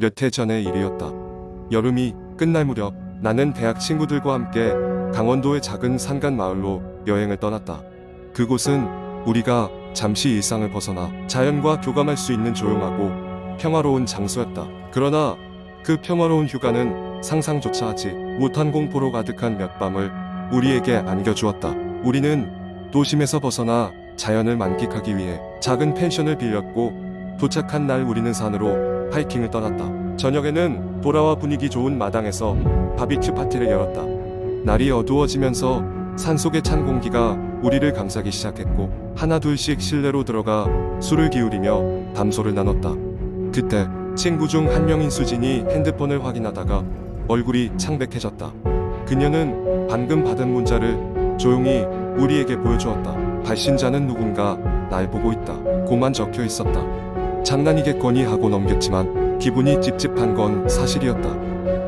몇 해 전의 일이었다. 여름이 끝날 무렵 나는 대학 친구들과 함께 강원도의 작은 산간 마을로 여행을 떠났다. 그곳은 우리가 잠시 일상을 벗어나 자연과 교감할 수 있는 조용하고 평화로운 장소였다. 그러나 그 평화로운 휴가는 상상조차 하지 못한 공포로 가득한 몇 밤을 우리에게 안겨주었다. 우리는 도심에서 벗어나 자연을 만끽하기 위해 작은 펜션을 빌렸고, 도착한 날 우리는 산으로 하이킹을 떠났다. 저녁에는 돌아와 분위기 좋은 마당에서 바비큐 파티를 열었다. 날이 어두워지면서 산속의 찬 공기가 우리를 감싸기 시작했고, 하나둘씩 실내로 들어가 술을 기울이며 담소를 나눴다. 그때 친구 중 한 명인 수진이 핸드폰을 확인하다가 얼굴이 창백해졌다. 그녀는 방금 받은 문자를 조용히 우리에게 보여주었다. 발신자는 누군가 날 보고 있다. 고만 적혀 있었다. 장난이겠거니 하고 넘겼지만 기분이 찝찝한 건 사실이었다.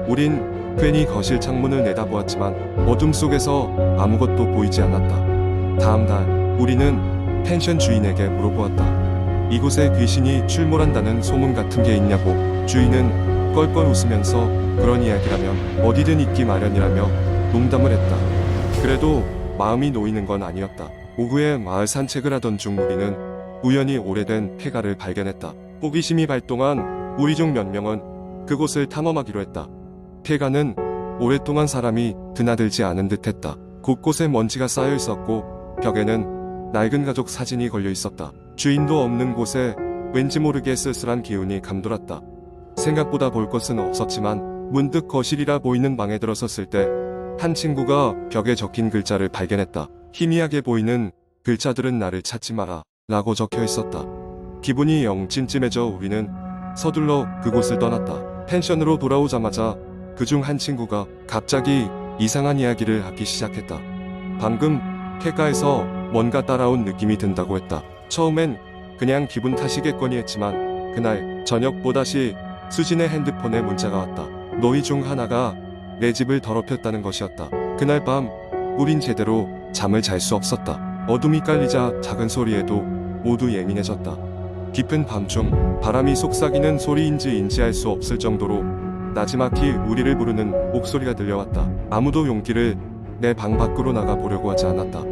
우린 괜히 거실 창문을 내다보았지만 어둠 속에서 아무것도 보이지 않았다. 다음 날 우리는 펜션 주인에게 물어보았다. 이곳에 귀신이 출몰한다는 소문 같은 게 있냐고. 주인은 껄껄 웃으면서 그런 이야기라면 어디든 있기 마련이라며 농담을 했다. 그래도 마음이 놓이는 건 아니었다. 오후에 마을 산책을 하던 중 우리는 우연히 오래된 폐가를 발견했다. 호기심이 발동한 우리 중 몇 명은 그곳을 탐험하기로 했다. 폐가는 오랫동안 사람이 드나들지 않은 듯했다. 곳곳에 먼지가 쌓여 있었고 벽에는 낡은 가족 사진이 걸려 있었다. 주인도 없는 곳에 왠지 모르게 쓸쓸한 기운이 감돌았다. 생각보다 볼 것은 없었지만 문득 거실이라 보이는 방에 들어섰을 때 한 친구가 벽에 적힌 글자를 발견했다. 희미하게 보이는 글자들은 나를 찾지 마라 라고 적혀 있었다. 기분이 영 찜찜해져 우리는 서둘러 그곳을 떠났다. 펜션으로 돌아오자마자 그중 한 친구가 갑자기 이상한 이야기를 하기 시작했다. 방금 폐가에서 뭔가 따라온 느낌이 든다고 했다. 처음엔 그냥 기분 탓이겠거니 했지만 그날 저녁 보다시 수진의 핸드폰에 문자가 왔다. 너희 중 하나가 내 집을 더럽혔다는 것이었다. 그날 밤 우린 제대로 잠을 잘 수 없었다. 어둠이 깔리자 작은 소리에도 모두 예민해졌다. 깊은 밤중 바람이 속삭이는 소리인지 알 수 없을 정도로 나지막히 우리를 부르는 목소리가 들려왔다. 아무도 용기를 내 방 밖으로 나가 보려고 하지 않았다.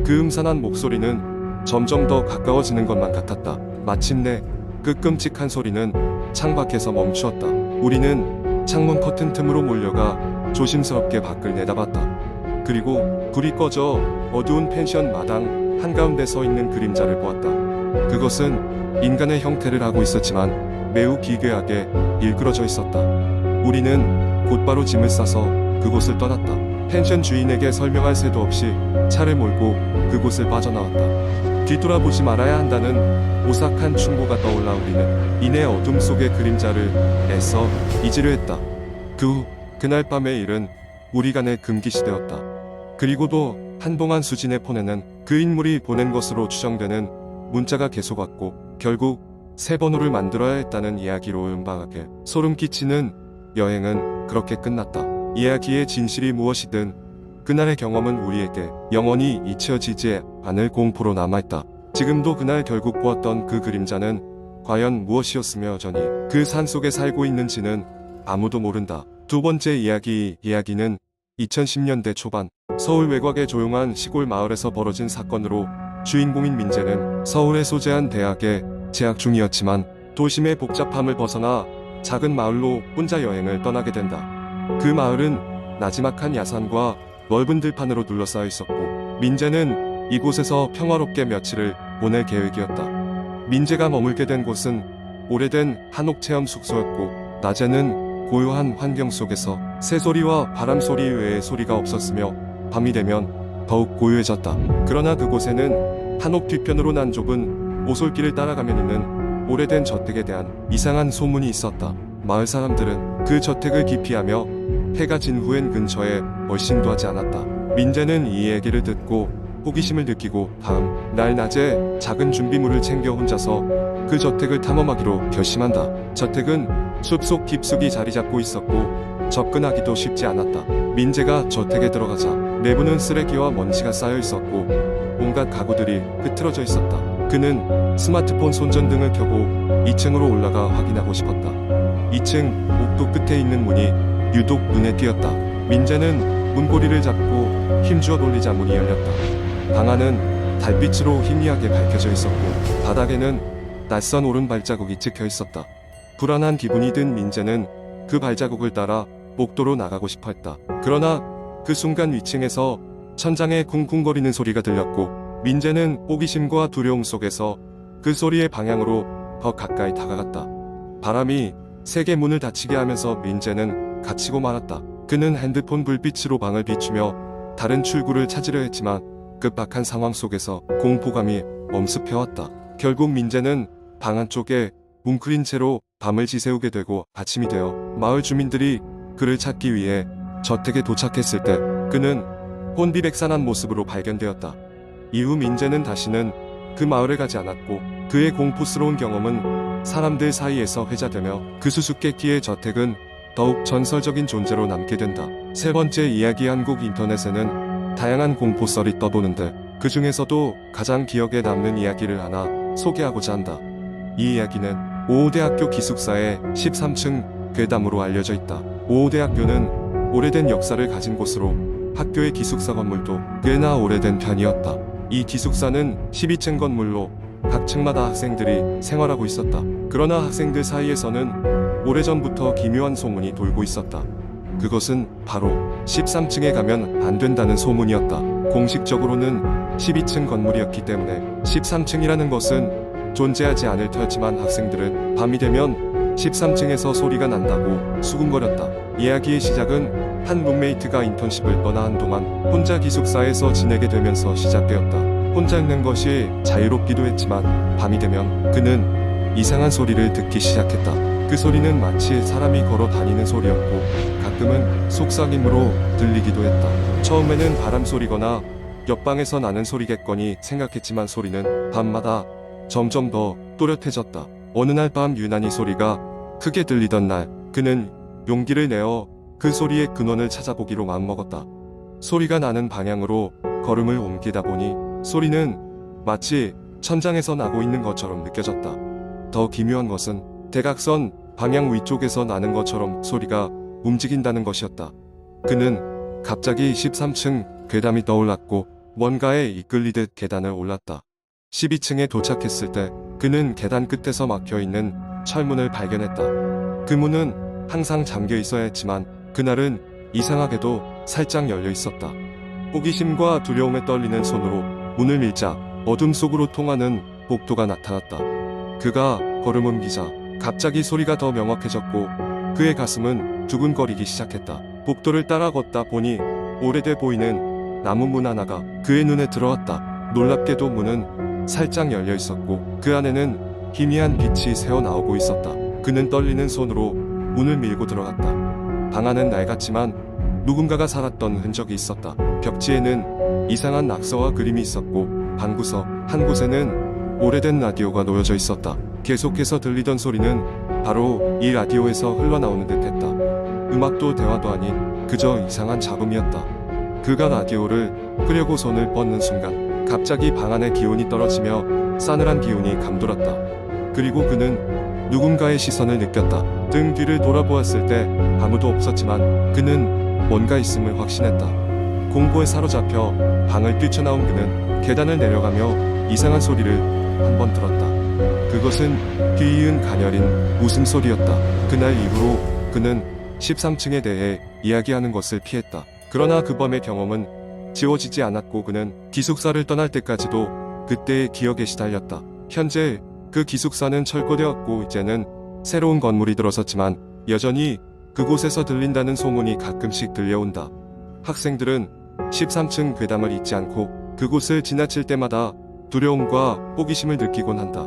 그 음산한 목소리는 점점 더 가까워지는 것만 같았다. 마침내 그 끔찍한 소리는 창밖에서 멈추었다. 우리는 창문 커튼 틈으로 몰려가 조심스럽게 밖을 내다봤다. 그리고 불이 꺼져 어두운 펜션 마당 한가운데 서 있는 그림자를 보았다. 그것은 인간의 형태를 하고 있었지만 매우 기괴하게 일그러져 있었다. 우리는 곧바로 짐을 싸서 그곳을 떠났다. 펜션 주인에게 설명할 새도 없이 차를 몰고 그곳을 빠져나왔다. 뒤돌아보지 말아야 한다는 오싹한 충고가 떠올라 우리는 이내 어둠 속의 그림자를 애써 잊으려 했다. 그 후 그날 밤의 일은 우리 간의 금기시되었다. 그리고도 한동안 수진의 폰에는 그 인물이 보낸 것으로 추정되는 문자가 계속 왔고 결국 새 번호를 만들어야 했다는 이야기로 음방하게 소름 끼치는 여행은 그렇게 끝났다. 이야기의 진실이 무엇이든 그날의 경험은 우리에게 영원히 잊혀지지 않을 공포로 남아있다. 지금도 그날 결국 보았던 그 그림자는 과연 무엇이었으며 여전히 그 산속에 살고 있는지는 아무도 모른다. 두 번째 이야기는 2010년대 초반 서울 외곽의 조용한 시골 마을에서 벌어진 사건으로 주인공인 민재는 서울에 소재한 대학에 재학 중이었지만 도심의 복잡함을 벗어나 작은 마을로 혼자 여행을 떠나게 된다. 그 마을은 나지막한 야산과 넓은 들판으로 둘러싸여 있었고 민재는 이곳에서 평화롭게 며칠을 보낼 계획이었다. 민재가 머물게 된 곳은 오래된 한옥체험 숙소였고 낮에는 고요한 환경 속에서 새소리와 바람소리 외의 소리가 없었으며 밤이 되면 더욱 고요해졌다. 그러나 그곳에는 한옥 뒤편으로 난 좁은 오솔길을 따라가면 있는 오래된 저택에 대한 이상한 소문이 있었다. 마을 사람들은 그 저택을 기피하며 해가 진 후엔 근처에 얼씬도 하지 않았다. 민재는 이 얘기를 듣고 호기심을 느끼고 다음 날 낮에 작은 준비물을 챙겨 혼자서 그 저택을 탐험하기로 결심한다. 저택은 숲속 깊숙이 자리 잡고 있었고 접근하기도 쉽지 않았다. 민재가 저택에 들어가자 내부는 쓰레기와 먼지가 쌓여 있었고 온갖 가구들이 흐트러져 있었다. 그는 스마트폰 손전등을 켜고 2층으로 올라가 확인하고 싶었다. 2층 옥도 끝에 있는 문이 유독 눈에 띄었다. 민재는 문고리를 잡고 힘주어 돌리자 문이 열렸다. 방 안은 달빛으로 희미하게 밝혀져 있었고 바닥에는 낯선 오른 발자국이 찍혀 있었다. 불안한 기분이 든 민재는 그 발자국을 따라 복도로 나가고 싶어 했다. 그러나 그 순간 위층에서 천장에 쿵쿵거리는 소리가 들렸고 민재는 호기심과 두려움 속에서 그 소리의 방향으로 더 가까이 다가갔다. 바람이 세게 문을 닫히게 하면서 민재는 갇히고 말았다. 그는 핸드폰 불빛으로 방을 비추며 다른 출구를 찾으려 했지만 급박한 상황 속에서 공포감이 엄습해왔다. 결국 민재는 방 안쪽에 뭉클인 채로 밤을 지새우게 되고 아침이 되어 마을 주민들이 그를 찾기 위해 저택에 도착했을 때 그는 혼비백산한 모습으로 발견되었다. 이후 민재는 다시는 그 마을에 가지 않았고 그의 공포스러운 경험은 사람들 사이에서 회자되며 그 수수께끼의 저택은 더욱 전설적인 존재로 남게 된다. 세 번째 이야기. 한국 인터넷에는 다양한 공포썰이 떠도는데 그 중에서도 가장 기억에 남는 이야기를 하나 소개하고자 한다. 이 이야기는 오호대학교 기숙사의 13층 괴담으로 알려져 있다. 오호대학교는 오래된 역사를 가진 곳으로 학교의 기숙사 건물도 꽤나 오래된 편이었다. 이 기숙사는 12층 건물로 각 층마다 학생들이 생활하고 있었다. 그러나 학생들 사이에서는 오래전부터 기묘한 소문이 돌고 있었다. 그것은 바로 13층에 가면 안 된다는 소문이었다. 공식적으로는 12층 건물이었기 때문에 13층이라는 것은 존재하지 않을 터였지만 학생들은 밤이 되면 13층에서 소리가 난다고 수군거렸다. 이야기의 시작은 한 룸메이트가 인턴십을 떠나 한동안 혼자 기숙사에서 지내게 되면서 시작되었다. 혼자 있는 것이 자유롭기도 했지만 밤이 되면 그는 이상한 소리를 듣기 시작했다. 그 소리는 마치 사람이 걸어 다니는 소리였고 가끔은 속삭임으로 들리기도 했다. 처음에는 바람 소리거나 옆방에서 나는 소리겠거니 생각했지만 소리는 밤마다 점점 더 또렷해졌다. 어느 날 밤 유난히 소리가 크게 들리던 날 그는 용기를 내어 그 소리의 근원을 찾아보기로 마음먹었다. 소리가 나는 방향으로 걸음을 옮기다 보니 소리는 마치 천장에서 나고 있는 것처럼 느껴졌다. 더 기묘한 것은 대각선 방향 위쪽에서 나는 것처럼 소리가 움직인다는 것이었다. 그는 갑자기 13층 괴담이 떠올랐고 뭔가에 이끌리듯 계단을 올랐다. 12층에 도착했을 때 그는 계단 끝에서 막혀있는 철문을 발견했다. 그 문은 항상 잠겨 있어야 했지만 그날은 이상하게도 살짝 열려 있었다. 호기심과 두려움에 떨리는 손으로 문을 밀자 어둠 속으로 통하는 복도가 나타났다. 그가 걸음 옮기자 갑자기 소리가 더 명확해졌고 그의 가슴은 두근거리기 시작했다. 복도를 따라 걷다 보니 오래돼 보이는 나무 문 하나가 그의 눈에 들어왔다. 놀랍게도 문은 살짝 열려 있었고 그 안에는 희미한 빛이 새어나오고 있었다. 그는 떨리는 손으로 문을 밀고 들어갔다. 방 안은 낡았지만 누군가가 살았던 흔적이 있었다. 벽지에는 이상한 낙서와 그림이 있었고 방구석 한 곳에는 오래된 라디오가 놓여져 있었다. 계속해서 들리던 소리는 바로 이 라디오에서 흘러나오는 듯했다. 음악도 대화도 아닌 그저 이상한 잡음이었다. 그가 라디오를 끄려고 손을 뻗는 순간 갑자기 방 안의 기온이 떨어지며 싸늘한 기운이 감돌았다. 그리고 그는 누군가의 시선을 느꼈다. 등 뒤를 돌아보았을 때 아무도 없었지만 그는 뭔가 있음을 확신했다. 공포에 사로잡혀 방을 뛰쳐나온 그는 계단을 내려가며 이상한 소리를 한 번 들었다. 그것은 뒤이은 가녀린 웃음소리였다. 그날 이후로 그는 13층에 대해 이야기하는 것을 피했다. 그러나 그 밤의 경험은 지워지지 않았고 그는 기숙사를 떠날 때까지도 그때의 기억에 시달렸다. 현재 그 기숙사는 철거되었고 이제는 새로운 건물이 들어섰지만 여전히 그곳에서 들린다는 소문이 가끔씩 들려온다. 학생들은 13층 괴담을 잊지 않고 그곳을 지나칠 때마다 두려움과 호기심을 느끼곤 한다.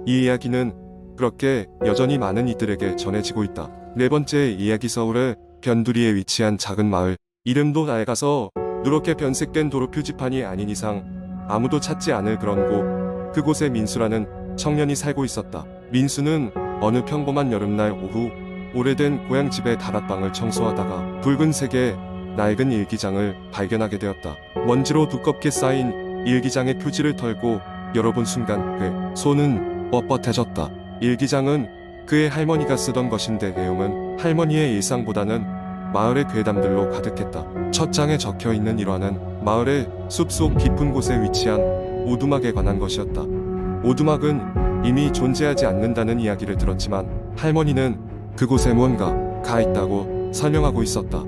이 이야기는 그렇게 여전히 많은 이들에게 전해지고 있다. 네 번째 이야기. 서울의 변두리에 위치한 작은 마을. 이름도 낡아서 누렇게 변색된 도로 표지판이 아닌 이상 아무도 찾지 않을 그런 곳. 그곳에 민수라는 청년이 살고 있었다. 민수는 어느 평범한 여름날 오후 오래된 고향집의 다락방을 청소하다가 붉은색의 낡은 일기장을 발견하게 되었다. 먼지로 두껍게 쌓인 일기장의 표지를 털고 열어본 순간 그의 손은 뻣뻣해졌다. 일기장은 그의 할머니가 쓰던 것인데 내용은 할머니의 일상보다는 마을의 괴담들로 가득했다. 첫 장에 적혀 있는 일화는 마을의 숲속 깊은 곳에 위치한 오두막에 관한 것이었다. 오두막은 이미 존재하지 않는다는 이야기를 들었지만 할머니는 그곳에 무언가 가 있다고 설명하고 있었다.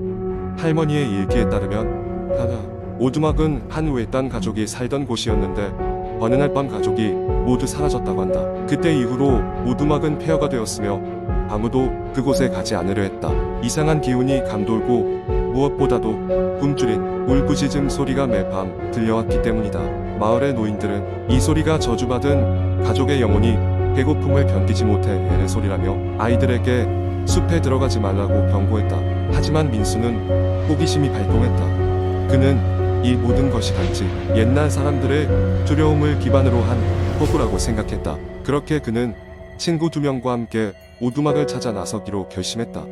할머니의 일기에 따르면 오두막은 한 외딴 가족이 살던 곳이었는데 어느 날 밤 가족이 모두 사라졌다고 한다. 그때 이후로 오두막은 폐허가 되었으며 아무도 그곳에 가지 않으려 했다. 이상한 기운이 감돌고 무엇보다도 굶주린 울부짖음 소리가 매밤 들려왔기 때문이다. 마을의 노인들은 이 소리가 저주받은 가족의 영혼이 배고픔을 견디지 못해 애는 소리라며 아이들에게 숲에 들어가지 말라고 경고했다. 하지만 민수는 호기심이 발동했다. 그는 이 모든 것이 단지 옛날 사람들의 두려움을 기반으로 한 허구라고 생각했다. 그렇게 그는 친구 2명과 함께 오두막을 찾아 나서기로 결심했다.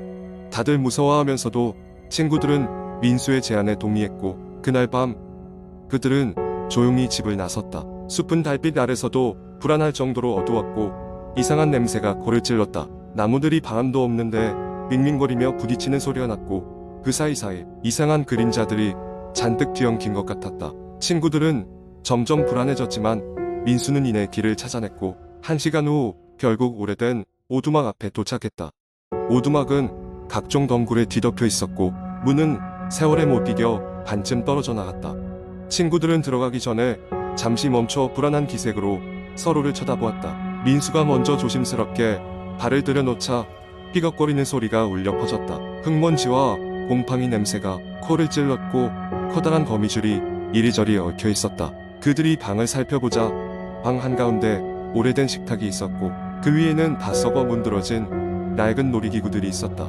다들 무서워하면서도 친구들은 민수의 제안에 동의했고 그날 밤 그들은 조용히 집을 나섰다. 숲은 달빛 아래서도 불안할 정도로 어두웠고 이상한 냄새가 코를 찔렀다. 나무들이 바람도 없는데 밍밍거리며 부딪히는 소리가 났고 그 사이사이 이상한 그림자들이 잔뜩 뒤엉킨 것 같았다. 친구들은 점점 불안해졌지만 민수는 이내 길을 찾아냈고 1시간 후 결국 오래된 오두막 앞에 도착했다. 오두막은 각종 덩굴에 뒤덮여 있었고 문은 세월에 못 이겨 반쯤 떨어져 나갔다. 친구들은 들어가기 전에 잠시 멈춰 불안한 기색으로 서로를 쳐다보았다. 민수가 먼저 조심스럽게 발을 들여놓자 삐걱거리는 소리가 울려 퍼졌다. 흙먼지와 곰팡이 냄새가 코를 찔렀고 커다란 거미줄이 이리저리 얽혀 있었다. 그들이 방을 살펴보자 방 한가운데 오래된 식탁이 있었고 그 위에는 다 썩어 문드러진 낡은 놀이기구들이 있었다.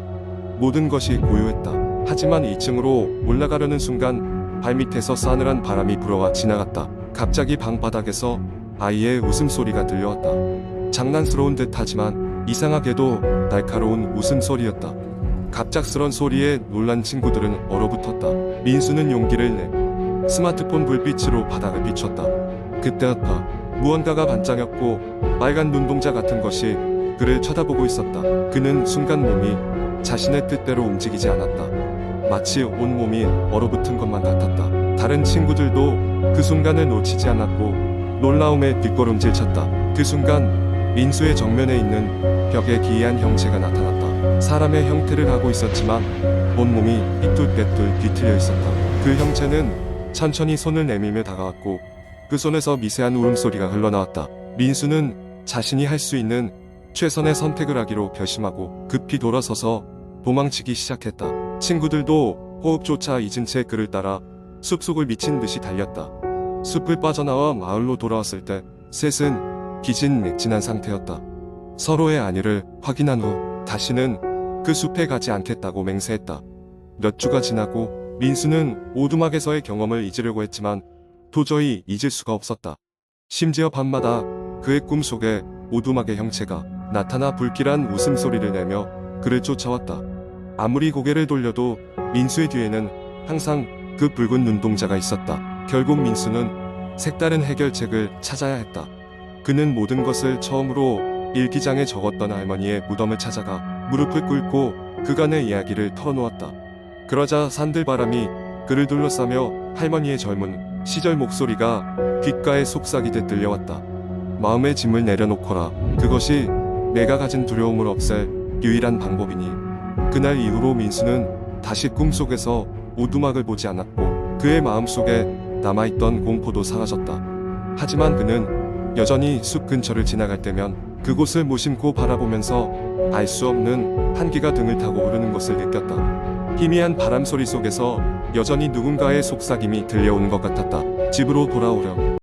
모든 것이 고요했다. 하지만 2층으로 올라가려는 순간 발밑에서 싸늘한 바람이 불어와 지나갔다. 갑자기 방 바닥에서 아이의 웃음소리가 들려왔다. 장난스러운 듯하지만 이상하게도 날카로운 웃음소리였다. 갑작스런 소리에 놀란 친구들은 얼어붙었다. 민수는 용기를 내 스마트폰 불빛으로 바닥을 비췄다. 그때였다. 무언가가 반짝였고 빨간 눈동자 같은 것이 그를 쳐다보고 있었다. 그는 순간 몸이 자신의 뜻대로 움직이지 않았다. 마치 온 몸이 얼어붙은 것만 같았다. 다른 친구들도 그 순간을 놓치지 않았고 놀라움에 뒷걸음질 쳤다. 그 순간 민수의 정면에 있는 벽에 기이한 형체가 나타났다. 사람의 형태를 하고 있었지만 온몸이 삐뚤빼뚤 뒤틀려 있었다. 그 형체는 천천히 손을 내밀며 다가왔고 그 손에서 미세한 울음소리가 흘러나왔다. 민수는 자신이 할 수 있는 최선의 선택을 하기로 결심하고 급히 돌아서서 도망치기 시작했다. 친구들도 호흡조차 잊은 채 그를 따라 숲속을 미친 듯이 달렸다. 숲을 빠져나와 마을로 돌아왔을 때 셋은 기진맥진한 상태였다. 서로의 안위를 확인한 후 다시는 그 숲에 가지 않겠다고 맹세했다. 몇 주가 지나고 민수는 오두막에서의 경험을 잊으려고 했지만 도저히 잊을 수가 없었다. 심지어 밤마다 그의 꿈속에 오두막의 형체가 나타나 불길한 웃음소리를 내며 그를 쫓아왔다. 아무리 고개를 돌려도 민수의 뒤에는 항상 그 붉은 눈동자가 있었다. 결국 민수는 색다른 해결책을 찾아야 했다. 그는 모든 것을 처음으로 일기장에 적었던 할머니의 무덤을 찾아가 무릎을 꿇고 그간의 이야기를 털어놓았다. 그러자 산들바람이 그를 둘러싸며 할머니의 젊은 시절 목소리가 귓가에 속삭이듯 들려왔다. 마음의 짐을 내려놓거라. 그것이 내가 가진 두려움을 없앨 유일한 방법이니. 그날 이후로 민수는 다시 꿈속에서 오두막을 보지 않았고 그의 마음속에 남아있던 공포도 사라졌다. 하지만 그는 여전히 숲 근처를 지나갈 때면 그곳을 무심코 바라보면서 알 수 없는 한기가 등을 타고 오르는 것을 느꼈다. 희미한 바람 소리 속에서 여전히 누군가의 속삭임이 들려오는 것 같았다. 집으로 돌아오려